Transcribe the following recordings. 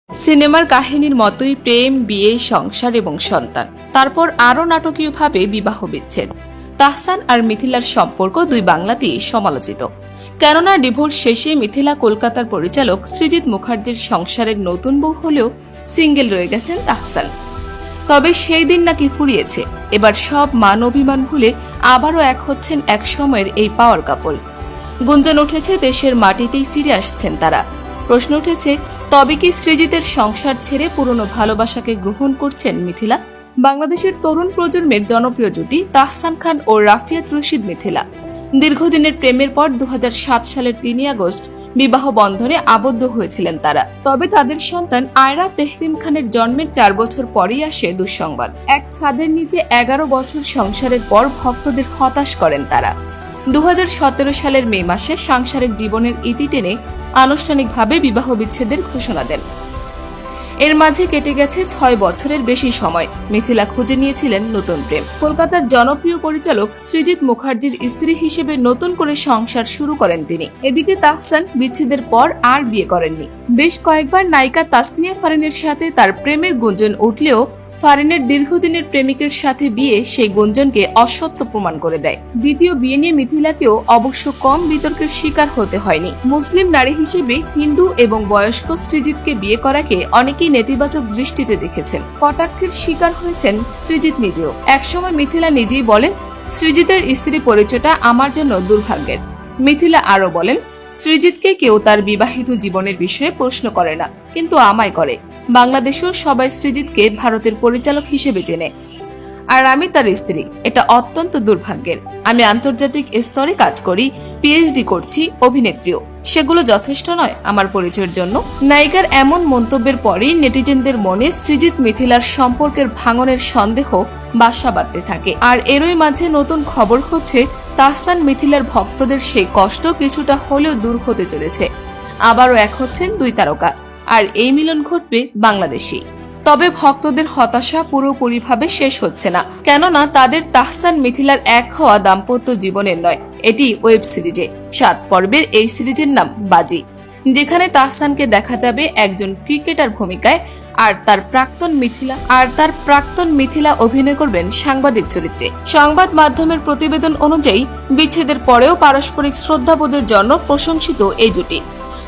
সিনেমার কাহিনীর মতোই প্রেম, বিয়ে, সংসার এবং সন্তান, তারপর আরও নাটকীয়ভাবে বিবাহ বিচ্ছেদ। তাহসান আর মিথিলার সম্পর্ক দুই বাংলাতেই সমালোচিত। কেননা ডিভোর্স শেষে মিথিলা কলকাতার পরিচালক সৃজিত মুখার্জির সংসারের নতুন বউ হলেও সিঙ্গেল রয়ে গেছেন তাহসান। তবে সেই দিন নাকি ফুরিয়েছে। এবার সব মান অভিমান ভুলে আবারও এক হচ্ছেন এক সময়ের এই পাওয়ার কাপল। গুঞ্জন উঠেছে দেশের মাটিতেই ফিরে আসছেন তারা। প্রশ্ন উঠেছে, তবে কি সৃজিতের সংসার ছেড়ে পুরনো ভালোবাসাকে গ্রহণ করছেন মিথিলা? বাংলাদেশের তরুণ প্রজন্মের জনপ্রিয় জুটি তাহসান খান ও রাফিয়াত রশিদ মিথিলা দীর্ঘদিনের প্রেমের পর 2007 সালের 3 আগস্ট বিবাহ বন্ধনে আবদ্ধ হয়েছিলেন তারা। তবে তাদের সন্তান আয়রা তেহরিন খানের জন্মের 4 বছর পরেই আসে দুঃসংবাদ। এক ছাদের নিচে 11 বছর সংসারের পর ভক্তদের হতাশ করেন তারা। 2017 সালের মে মাসে সাংসারিক জীবনের ইতি টেনে আনুষ্ঠানিকভাবে বিবাহ বিচ্ছেদের ঘোষণা দেন। এর মাঝে কেটে গেছে 6 বছরের বেশি সময়। মিথিলা খুঁজে নিয়েছিলেন নতুন প্রেম। কলকাতার জনপ্রিয় পরিচালক সৃজিত মুখার্জির স্ত্রী হিসেবে নতুন করে সংসার শুরু করেন তিনি। এদিকে তাহসান বিচ্ছেদের পর আর বিয়ে করেননি। বেশ কয়েকবার নায়িকা তাসনিয়া ফারিনের সাথে তার প্রেমের গুঞ্জন উঠলেও ফারিনের দীর্ঘদিনের প্রেমিকের সাথে বিয়ে সেই গুঞ্জনকে অসত্য প্রমাণ করে দেয়। দ্বিতীয় বিয়ে নিয়ে মিথিলাকেও অবশ্য কম বিতর্কের শিকার হতে হয়নি। মুসলিম নারী হিসেবে হিন্দু এবং বয়স্ক সৃজিতকে বিয়ে করাকে অনেকেই নেতিবাচক দৃষ্টিতে দেখেছেন। কটাক্ষের শিকার হয়েছেন সৃজিত নিজেও। একসময় মিথিলা নিজেই বলেন, সৃজিতের স্ত্রী পরিচয়টা আমার জন্য দুর্ভাগ্যের। মিথিলা আরো বলেন, সৃজিতকে কেউ তার বিবাহিত জীবনের বিষয়ে প্রশ্ন করে না, কিন্তু আমায় করে। বাংলাদেশেও সবাই সৃজিতকে ভারতের পরিচালক হিসেবে চেনে, আর আমি তার স্ত্রী। এটা অত্যন্ত দুর্ভাগ্যের। আমি আন্তর্জাতিক স্তরে কাজ করি, পিএইচডি করছি, অভিনেত্রীও। সেগুলো যথেষ্ট নয় আমার পরিচয়ের জন্য? নায়িকার এমন মন্তব্যের পরেই নেটিজেনদের মনে সৃজিত মিথিলার সম্পর্কের ভাঙনের সন্দেহ বাসা বাঁধতে থাকে। আর এরই মাঝে নতুন খবর হচ্ছে, তাহসান মিথিলার ভক্তদের সেই কষ্ট কিছুটা হলেও দূর হতে চলেছে। আবারও এক হচ্ছেন দুই তারকা, আর এই মিলন ঘটবে বাংলাদেশে। তবে ভক্তদের হতাশা পুরোপুরিভাবে শেষ হচ্ছে না, কেননা তাদের তাহসান মিথিলার এক হওয়া দাম্পত্য জীবনের নয়, এটি ওয়েব সিরিজে। 7 পর্বের এই সিরিজের নাম বাজি, যেখানে তাহসানকে দেখা যাবে একজন ক্রিকেটার ভূমিকায়, আর তার প্রাক্তন মিথিলা অভিনয় করবেন সাংবাদিক চরিত্রে। সংবাদ মাধ্যমের প্রতিবেদন অনুযায়ী বিচ্ছেদের পরেও পারস্পরিক শ্রদ্ধাবোধের জন্য প্রশংসিত এই জুটি।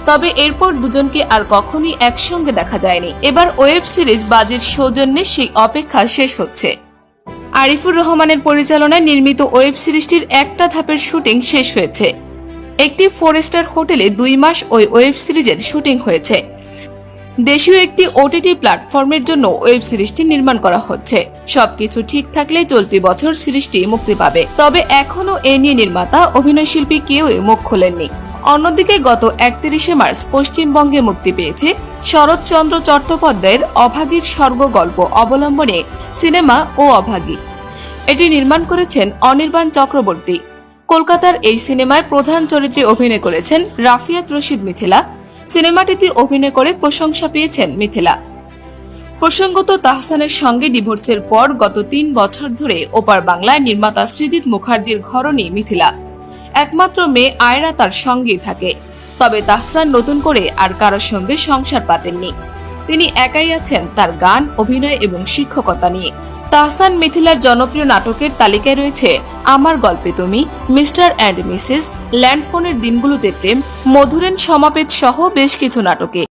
তবে এরপর দুজনকে আর কখনই একসঙ্গে দেখা যায়নি। এবার ওয়েব সিরিজ বাজির সৌজন্যে সেই অপেক্ষা শেষ হচ্ছে। আরিফুর রহমানের পরিচালনায় নির্মিত ওয়েব সিরিজটির একটা ধাপের শুটিং শেষ হয়েছে। একটি 4 স্টার হোটেলে 2 মাস ওই ওয়েব সিরিজের শুটিং হয়েছে। দেশীয় একটি ওটিটি প্ল্যাটফর্মের জন্য ওয়েব সিরিজটি নির্মাণ করা হচ্ছে। সবকিছু ঠিক থাকলে চলতি বছর সিরিজটি মুক্তি পাবে। তবে এখনো এ নিয়ে নির্মাতা, অভিনয়শিল্পী কেউই মুখ খোলেননি। অন্যদিকে গত 31শে মার্চ পশ্চিমবঙ্গে মুক্তি পেয়েছে শরৎচন্দ্র চট্টোপাধ্যায়ের অভাগীর স্বর্গ গল্প অবলম্বনে সিনেমা ও অভাগী। এটি নির্মাণ করেছেন অনির্বাণ চক্রবর্তী। কলকাতার এই সিনেমায় প্রধান চরিত্রে অভিনয় করেছেন রাফিয়াত রশিদ মিথিলা। সিনেমাটিতে অভিনয় করে প্রশংসা পেয়েছেন মিথিলা। প্রসঙ্গত, তাহসানের সঙ্গে ডিভোর্সের পর গত 3 বছর ধরে ওপার বাংলায় নির্মাতা সৃজিত মুখার্জির ঘরণী মিথিলা। একমাত্র মেয়ে আয়রা তার সঙ্গেই থাকে। তবে তাহসান নতুন করে আর কারোর সঙ্গে সংসার পাতেননি। তিনি একাই আছেন তার গান, অভিনয় এবং শিক্ষকতা নিয়ে। তাহসান মিথিলার জনপ্রিয় নাটকের তালিকায় রয়েছে আমার গল্পে তুমি, মিস্টার অ্যান্ড মিসেস, ল্যান্ডফোনের দিনগুলোতে প্রেম, মধুরেন সমাপেত সহ বেশ কিছু নাটকে।